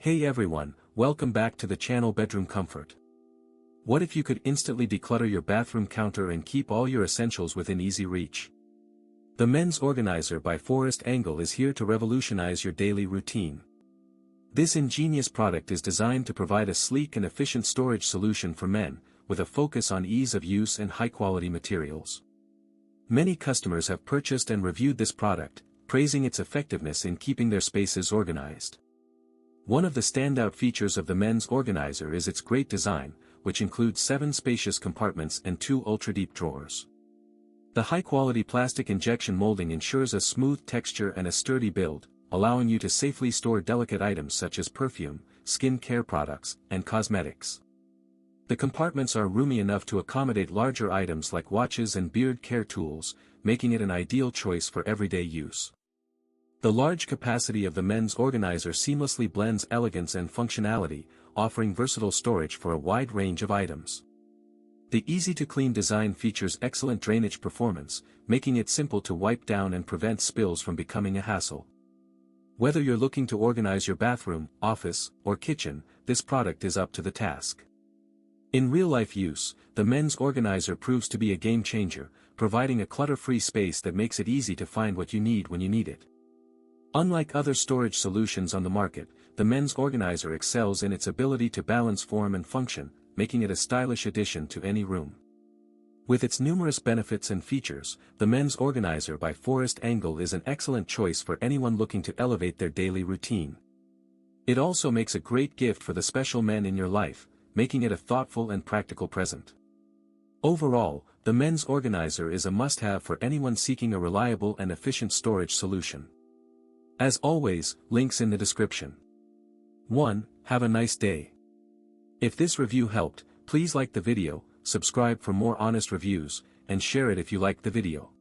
Hey everyone, welcome back to the channel Bedroom Comfort. What if you could instantly declutter your bathroom counter and keep all your essentials within easy reach? The Men's Organizer by Forest Angle is here to revolutionize your daily routine. This ingenious product is designed to provide a sleek and efficient storage solution for men, with a focus on ease of use and high-quality materials. Many customers have purchased and reviewed this product, praising its effectiveness in keeping their spaces organized. One of the standout features of the Men's Organizer is its great design, which includes 7 spacious compartments and 2 ultra-deep drawers. The high-quality plastic injection molding ensures a smooth texture and a sturdy build, allowing you to safely store delicate items such as perfume, skin care products, and cosmetics. The compartments are roomy enough to accommodate larger items like watches and beard care tools, making it an ideal choice for everyday use. The large capacity of the Men's Organizer seamlessly blends elegance and functionality, offering versatile storage for a wide range of items. The easy-to-clean design features excellent drainage performance, making it simple to wipe down and prevent spills from becoming a hassle. Whether you're looking to organize your bathroom, office, or kitchen, this product is up to the task. In real-life use, the Men's Organizer proves to be a game-changer, providing a clutter-free space that makes it easy to find what you need when you need it. Unlike other storage solutions on the market, the Men's Organizer excels in its ability to balance form and function, making it a stylish addition to any room. With its numerous benefits and features, the Men's Organizer by Forest Angle is an excellent choice for anyone looking to elevate their daily routine. It also makes a great gift for the special men in your life, making it a thoughtful and practical present. Overall, the Men's Organizer is a must-have for anyone seeking a reliable and efficient storage solution. As always, links in the description. 1. Have a nice day. If this review helped, please like the video, subscribe for more honest reviews, and share it if you liked the video.